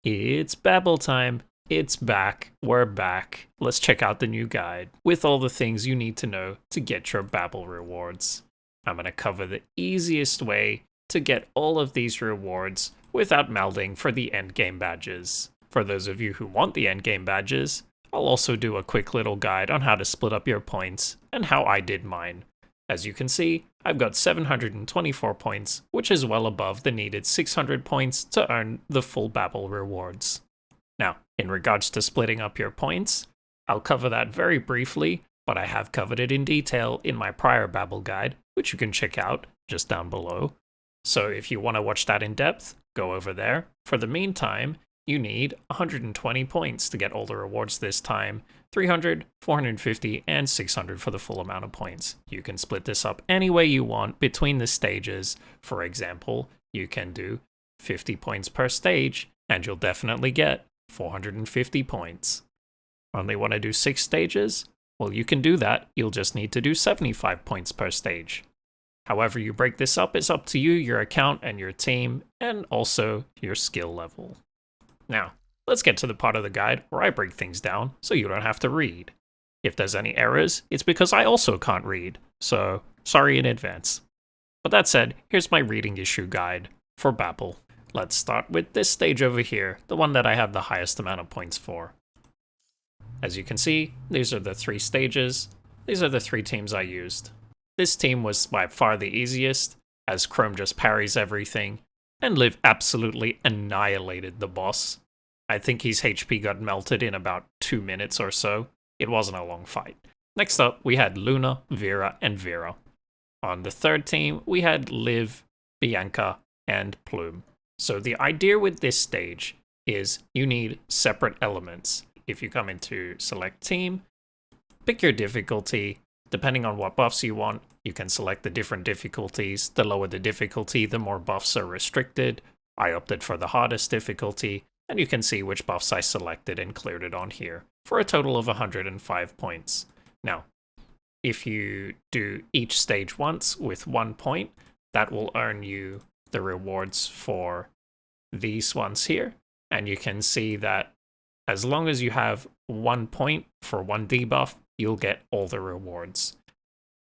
It's Babel time. It's back. We're back. Let's check out the new guide with all the things you need to know to get your Babel rewards. I'm going to cover the easiest way to get all of these rewards without melding for the endgame badges. For those of you who want the endgame badges, I'll also do a quick little guide on how to split up your points and how I did mine. As you can see, I've got 724 points, which is well above the needed 600 points to earn the full Babel rewards. Now, in regards to splitting up your points, I'll cover that very briefly, but I have covered it in detail in my prior Babel guide, which you can check out just down below. So if you want to watch that in depth, go over there. For the meantime, you need 120 points to get all the rewards this time, 300, 450, and 600 for the full amount of points. You can split this up any way you want between the stages. For example, you can do 50 points per stage, and you'll definitely get 450 points. Only want to do 6 stages? Well, you can do that. You'll just need to do 75 points per stage. However you break this up is up to you, your account, and your team, and also your skill level. Now, let's get to the part of the guide where I break things down so you don't have to read. If there's any errors, it's because I also can't read, so sorry in advance. But that said, here's my reading issue guide for Babel. Let's start with this stage over here, the one that I have the highest amount of points for. As you can see, these are the 3 stages. These are the 3 teams I used. This team was by far the easiest, as Chrome just parries everything, and Liv absolutely annihilated the boss. I think his HP got melted in about 2 minutes or so. It wasn't a long fight. Next up, we had Luna, Vera, and Vera. On the 3rd team, we had Liv, Bianca, and Plume. So the idea with this stage is you need separate elements. If you come into select team, pick your difficulty. Depending on what buffs you want, you can select the different difficulties. The lower the difficulty, the more buffs are restricted. I opted for the hardest difficulty, and you can see which buffs I selected and cleared it on here, for a total of 105 points. Now, if you do each stage once with 1 point, that will earn you the rewards for these ones here, and you can see that as long as you have 1 point for 1 debuff, you'll get all the rewards.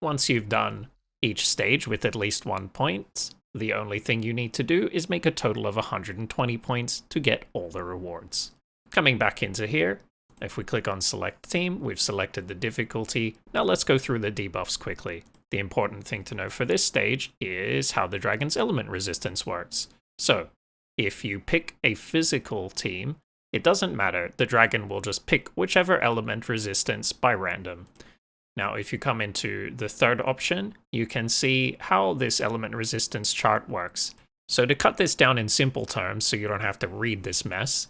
Once you've done each stage with at least 1 point, the only thing you need to do is make a total of 120 points to get all the rewards. Coming back into here, if we click on select team, we've selected the difficulty. Now let's go through the debuffs quickly. The important thing to know for this stage is how the dragon's element resistance works. So, if you pick a physical team, it doesn't matter, the dragon will just pick whichever element resistance by random. Now, if you come into the 3rd option, you can see how this element resistance chart works. So to cut this down in simple terms so you don't have to read this mess,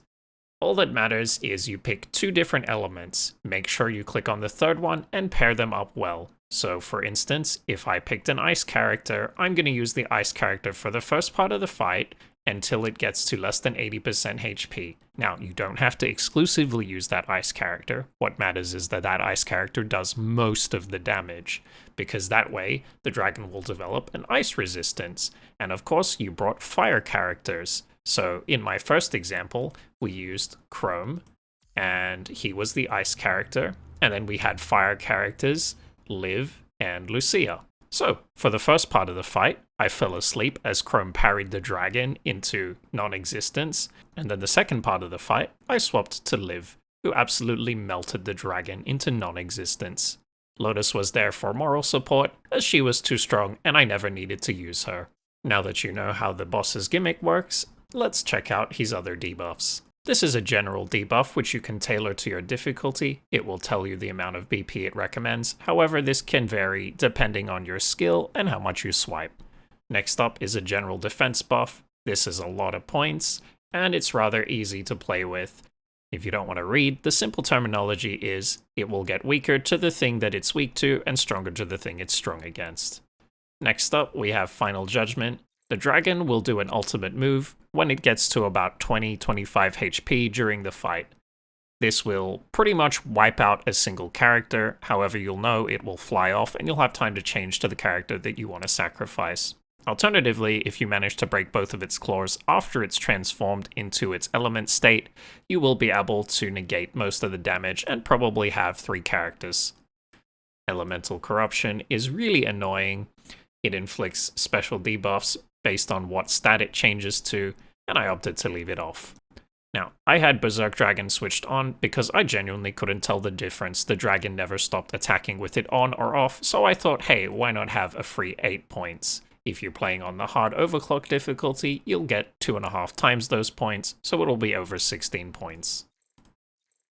all that matters is you pick 2 different elements. Make sure you click on the 3rd one and pair them up well. So for instance, if I picked an ice character, I'm going to use the ice character for the first part of the fight until it gets to less than 80% HP. Now, you don't have to exclusively use that ice character. What matters is that that ice character does most of the damage, because that way the dragon will develop an ice resistance. And of course, you brought fire characters. So in my first example, we used Chrome, and he was the ice character, and then we had fire characters, Liv and Lucia. So, for the first part of the fight, I fell asleep as Chrome parried the dragon into non-existence, and then the second part of the fight, I swapped to Liv, who absolutely melted the dragon into non-existence. Lotus was there for moral support, as she was too strong and I never needed to use her. Now that you know how the boss's gimmick works, let's check out his other debuffs. This is a general debuff which you can tailor to your difficulty. It will tell you the amount of BP it recommends. However, this can vary depending on your skill and how much you swipe. Next up is a general defense buff. This is a lot of points, and it's rather easy to play with. If you don't want to read, the simple terminology is it will get weaker to the thing that it's weak to and stronger to the thing it's strong against. Next up, we have Final Judgment. The dragon will do an ultimate move when it gets to about 20-25 HP during the fight. This will pretty much wipe out a single character, however you'll know it will fly off and you'll have time to change to the character that you want to sacrifice. Alternatively, if you manage to break both of its claws after it's transformed into its element state, you will be able to negate most of the damage and probably have 3 characters. Elemental Corruption is really annoying. It inflicts special debuffs based on what stat it changes to, and I opted to leave it off. Now, I had Berserk Dragon switched on because I genuinely couldn't tell the difference. The dragon never stopped attacking with it on or off, so I thought, hey, why not have a free 8 points? If you're playing on the hard overclock difficulty, you'll get 2.5 times those points, so it'll be over 16 points.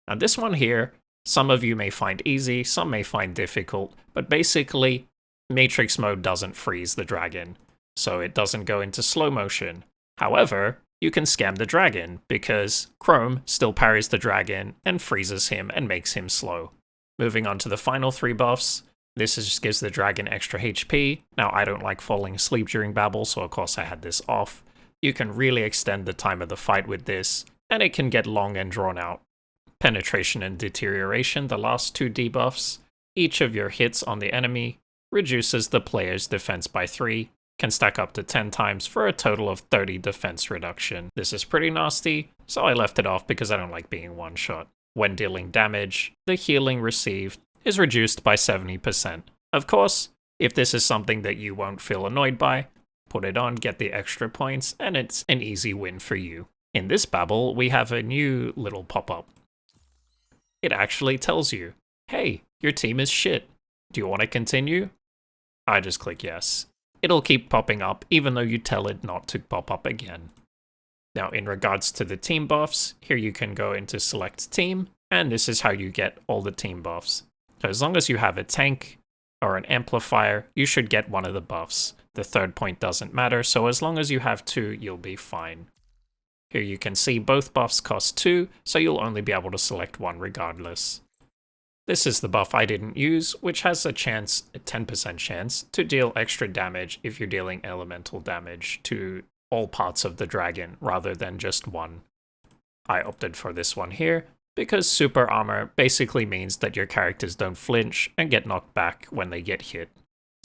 And this one here, some of you may find easy, some may find difficult, but basically, Matrix Mode doesn't freeze the dragon, so it doesn't go into slow motion. However, you can scam the dragon, because Chrome still parries the dragon and freezes him and makes him slow. Moving on to the final 3 buffs, this just gives the dragon extra HP. Now, I don't like falling asleep during Babel, so of course I had this off. You can really extend the time of the fight with this, and it can get long and drawn out. Penetration and Deterioration, the last 2 debuffs. Each of your hits on the enemy reduces the player's defense by 3, can stack up to 10 times for a total of 30 defense reduction. This is pretty nasty, so I left it off because I don't like being one-shot. When dealing damage, the healing received is reduced by 70%. Of course, if this is something that you won't feel annoyed by, put it on, get the extra points, and it's an easy win for you. In this Babel, we have a new little pop-up. It actually tells you, hey, your team is shit. Do you want to continue? I just click yes. It'll keep popping up even though you tell it not to pop up again. Now, in regards to the team buffs, here you can go into select team, and this is how you get all the team buffs. So as long as you have a tank or an amplifier, you should get one of the buffs. The 3rd point doesn't matter, so as long as you have 2, you'll be fine. Here you can see both buffs cost 2, so you'll only be able to select one regardless. This is the buff I didn't use, which has a 10% chance, to deal extra damage if you're dealing elemental damage to all parts of the dragon rather than just one. I opted for this one here, because super armor basically means that your characters don't flinch and get knocked back when they get hit.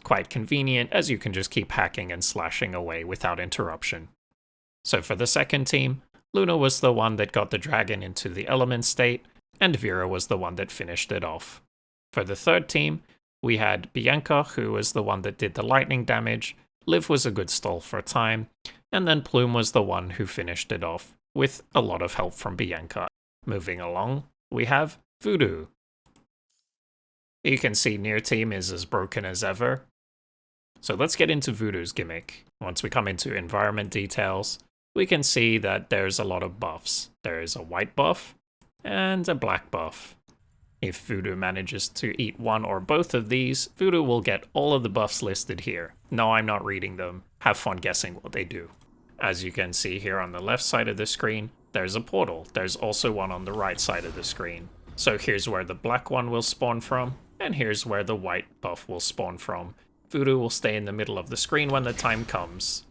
Quite convenient, as you can just keep hacking and slashing away without interruption. So for the second team, Luna was the one that got the dragon into the element state, and Vera was the one that finished it off. For the third team, we had Bianca, who was the one that did the lightning damage, Liv was a good stall for time, and then Plume was the one who finished it off, with a lot of help from Bianca. Moving along, we have Voodoo. You can see Near Team is as broken as ever. So let's get into Voodoo's gimmick. Once we come into environment details, we can see that there's a lot of buffs. There is a white buff and a black buff. If Voodoo manages to eat one or both of these, Voodoo will get all of the buffs listed here. No, I'm not reading them. Have fun guessing what they do. As you can see here on the left side of the screen, there's a portal. There's also one on the right side of the screen. So here's where the black one will spawn from, and here's where the white buff will spawn from. Voodoo will stay in the middle of the screen when the time comes.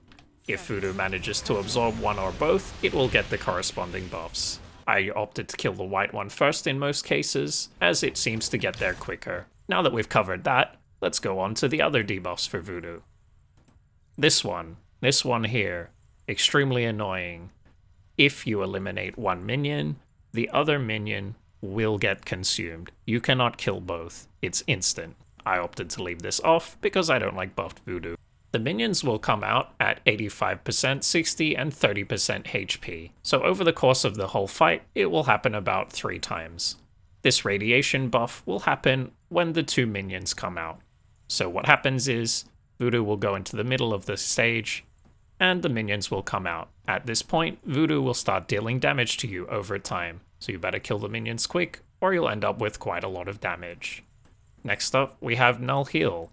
If Voodoo manages to absorb one or both, it will get the corresponding buffs. I opted to kill the white one first in most cases, as it seems to get there quicker. Now that we've covered that, let's go on to the other debuffs for Voodoo. This one here, extremely annoying. If you eliminate one minion, the other minion will get consumed. You cannot kill both. It's instant. I opted to leave this off because I don't like buffed Voodoo. The minions will come out at 85%, 60%, and 30% HP. So over the course of the whole fight, it will happen about 3 times. This radiation buff will happen when the 2 minions come out. So what happens is, Voodoo will go into the middle of the stage, and the minions will come out. At this point, Voodoo will start dealing damage to you over time, so you better kill the minions quick, or you'll end up with quite a lot of damage. Next up, we have Null Heal.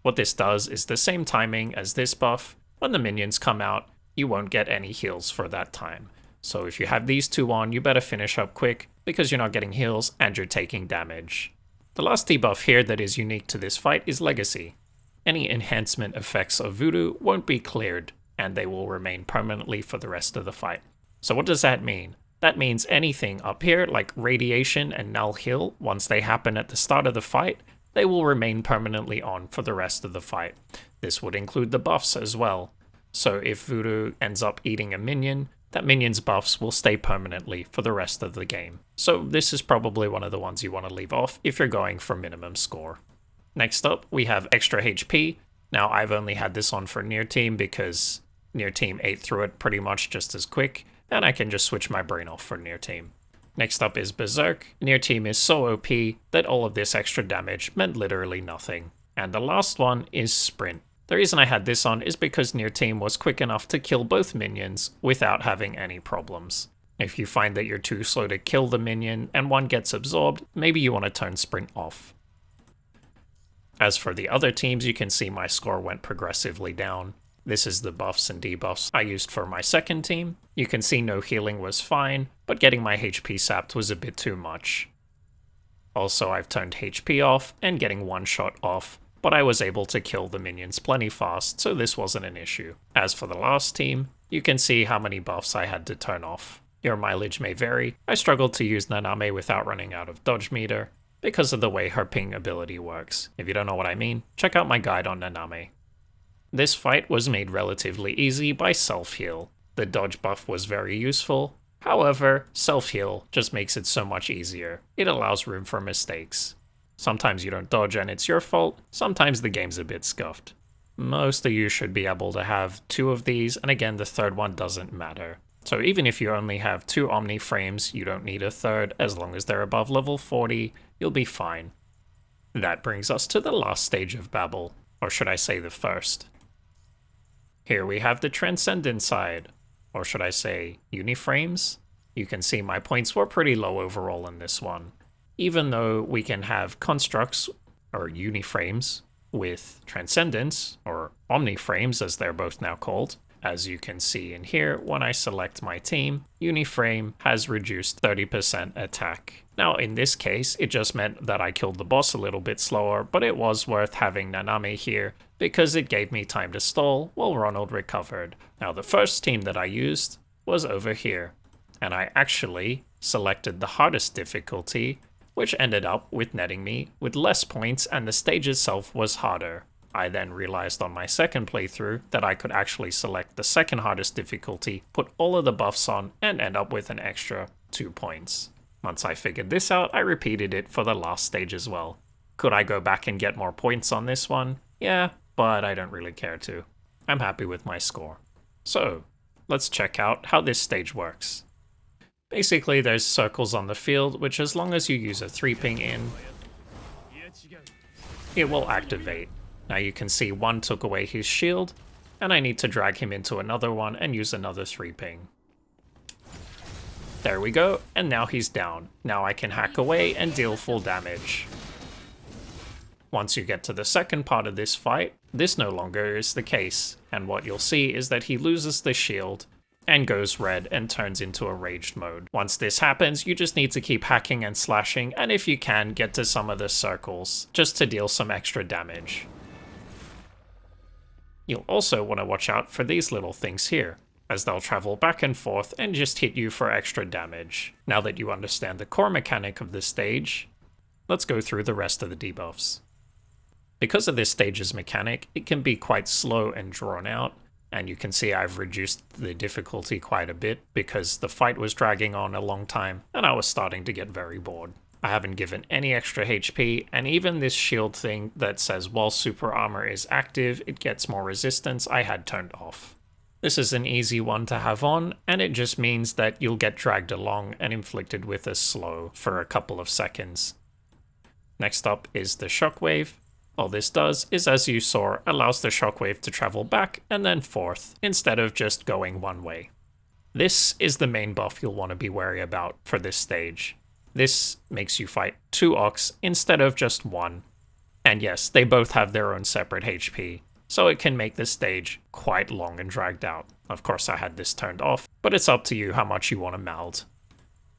What this does is the same timing as this buff. When the minions come out, you won't get any heals for that time. So if you have these 2 on, you better finish up quick, because you're not getting heals and you're taking damage. The last debuff here that is unique to this fight is Legacy. Any enhancement effects of Voodoo won't be cleared, and they will remain permanently for the rest of the fight. So what does that mean? That means anything up here, like Radiation and Null Heal, once they happen at the start of the fight, they will remain permanently on for the rest of the fight. This would include the buffs as well. So if Voodoo ends up eating a minion, that minion's buffs will stay permanently for the rest of the game. So this is probably one of the ones you want to leave off if you're going for minimum score. Next up, we have extra HP. Now I've only had this on for Near Team because Near Team ate through it pretty much just as quick, and I can just switch my brain off for Near Team. Next up is Berserk. Near Team is so OP that all of this extra damage meant literally nothing. And the last one is Sprint. The reason I had this on is because Near Team was quick enough to kill both minions without having any problems. If you find that you're too slow to kill the minion and one gets absorbed, maybe you want to turn Sprint off. As for the other teams, you can see my score went progressively down. This is the buffs and debuffs I used for my second team. You can see no healing was fine, but getting my HP sapped was a bit too much. Also, I've turned HP off and getting one shot off, but I was able to kill the minions plenty fast, so this wasn't an issue. As for the last team, you can see how many buffs I had to turn off. Your mileage may vary. I struggled to use Naname without running out of dodge meter, because of the way her ping ability works. If you don't know what I mean, check out my guide on Naname. This fight was made relatively easy by self-heal. The dodge buff was very useful. However, self-heal just makes it so much easier. It allows room for mistakes. Sometimes you don't dodge and it's your fault, sometimes the game's a bit scuffed. Most of you should be able to have 2 of these, and again the third one doesn't matter. So even if you only have 2 Omni frames, you don't need a third. As long as they're above level 40, you'll be fine. That brings us to the last stage of Babel, or should I say the first. Here we have the Transcendent side, or should I say Uniframes? You can see my points were pretty low overall in this one. Even though we can have constructs, or Uniframes, with Transcendence, or Omniframes as they're both now called. As you can see in here, when I select my team, Uniframe has reduced 30% attack. Now in this case, it just meant that I killed the boss a little bit slower, but it was worth having Naname here, because it gave me time to stall while Ronald recovered. Now the first team that I used was over here, and I actually selected the hardest difficulty, which ended up with netting me with less points, and the stage itself was harder. I then realized on my second playthrough that I could actually select the second hardest difficulty, put all of the buffs on, and end up with an extra 2 points. Once I figured this out, I repeated it for the last stage as well. Could I go back and get more points on this one? Yeah, but I don't really care to. I'm happy with my score. So, let's check out how this stage works. Basically, there's circles on the field, which as long as you use a 3-ping in, it will activate. Now you can see one took away his shield, and I need to drag him into another one and use another 3-ping. There we go, and now he's down. Now I can hack away and deal full damage. Once you get to the second part of this fight, this no longer is the case, and what you'll see is that he loses the shield and goes red and turns into a raged mode. Once this happens, you just need to keep hacking and slashing, and if you can, get to some of the circles, just to deal some extra damage. You'll also want to watch out for these little things here, as they'll travel back and forth and just hit you for extra damage. Now that you understand the core mechanic of this stage, let's go through the rest of the debuffs. Because of this stage's mechanic, it can be quite slow and drawn out, and you can see I've reduced the difficulty quite a bit because the fight was dragging on a long time and I was starting to get very bored. I haven't given any extra HP, and even this shield thing that says while super armor is active, it gets more resistance, I had turned off. This is an easy one to have on, and it just means that you'll get dragged along and inflicted with a slow for a couple of seconds. Next up is the shockwave. All this does is, as you saw, allows the shockwave to travel back and then forth, instead of just going one way. This is the main buff you'll want to be wary about for this stage. This makes you fight 2 Ox instead of just 1. And yes, they both have their own separate HP, so it can make this stage quite long and dragged out. Of course I had this turned off, but it's up to you how much you want to meld.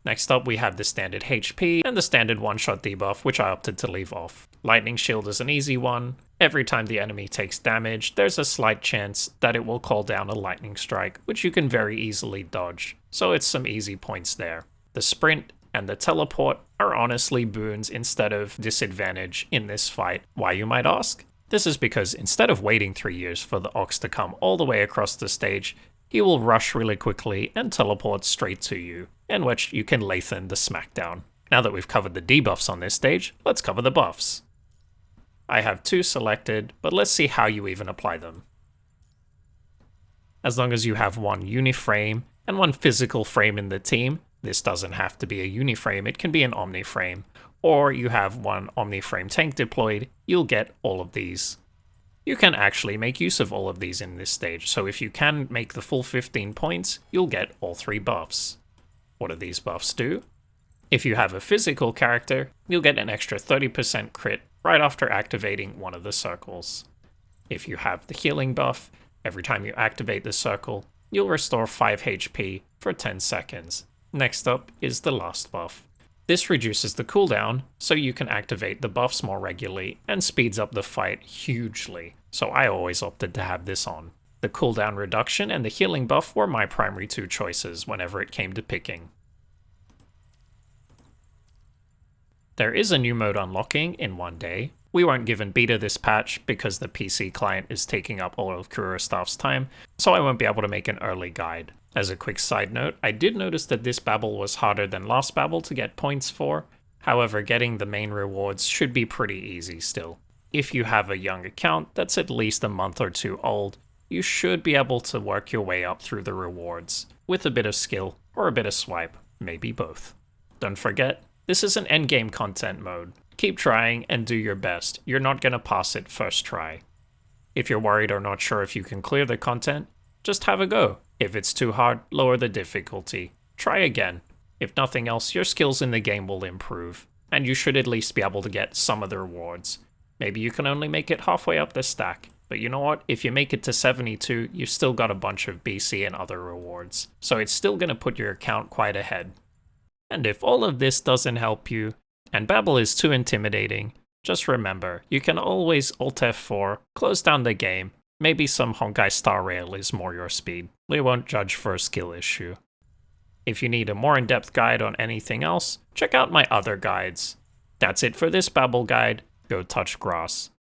Next up we have the standard HP and the standard one-shot debuff, which I opted to leave off. Lightning Shield is an easy one. Every time the enemy takes damage, there's a slight chance that it will call down a lightning strike, which you can very easily dodge, so it's some easy points there. The sprint and the teleport are honestly boons instead of disadvantage in this fight. Why, you might ask? This is because instead of waiting 3 years for the ox to come all the way across the stage, he will rush really quickly and teleport straight to you, in which you can Lathan the smackdown. Now that we've covered the debuffs on this stage, let's cover the buffs. I have 2 selected, but let's see how you even apply them. As long as you have 1 uniframe and 1 physical frame in the team, this doesn't have to be a uniframe, it can be an omniframe, or you have 1 omniframe tank deployed, you'll get all of these. You can actually make use of all of these in this stage, so if you can make the full 15 points, you'll get all 3 buffs. What do these buffs do? If you have a physical character, you'll get an extra 30% crit right after activating one of the circles. If you have the healing buff, every time you activate the circle, you'll restore 5 HP for 10 seconds. Next up is the last buff. This reduces the cooldown, so you can activate the buffs more regularly and speeds up the fight hugely, so I always opted to have this on. The cooldown reduction and the healing buff were my primary 2 choices whenever it came to picking. There is a new mode unlocking in 1 day. We weren't given beta this patch because the PC client is taking up all of Career Staff's time, so I won't be able to make an early guide. As a quick side note, I did notice that this Babel was harder than last Babel to get points for, however getting the main rewards should be pretty easy still. If you have a young account that's at least a month or 2 old, you should be able to work your way up through the rewards, with a bit of skill or a bit of swipe, maybe both. Don't forget, this is an endgame content mode. Keep trying and do your best, you're not gonna pass it first try. If you're worried or not sure if you can clear the content, just have a go. If it's too hard, lower the difficulty. Try again. If nothing else, your skills in the game will improve, and you should at least be able to get some of the rewards. Maybe you can only make it halfway up the stack, but you know what? If you make it to 72, you've still got a bunch of BC and other rewards, so it's still going to put your account quite ahead. And if all of this doesn't help you, and Babel is too intimidating, just remember, you can always Alt F4, close down the game. Maybe some Honkai Star Rail is more your speed. We won't judge for a skill issue. If you need a more in-depth guide on anything else, check out my other guides. That's it for this Babel guide. Go touch grass.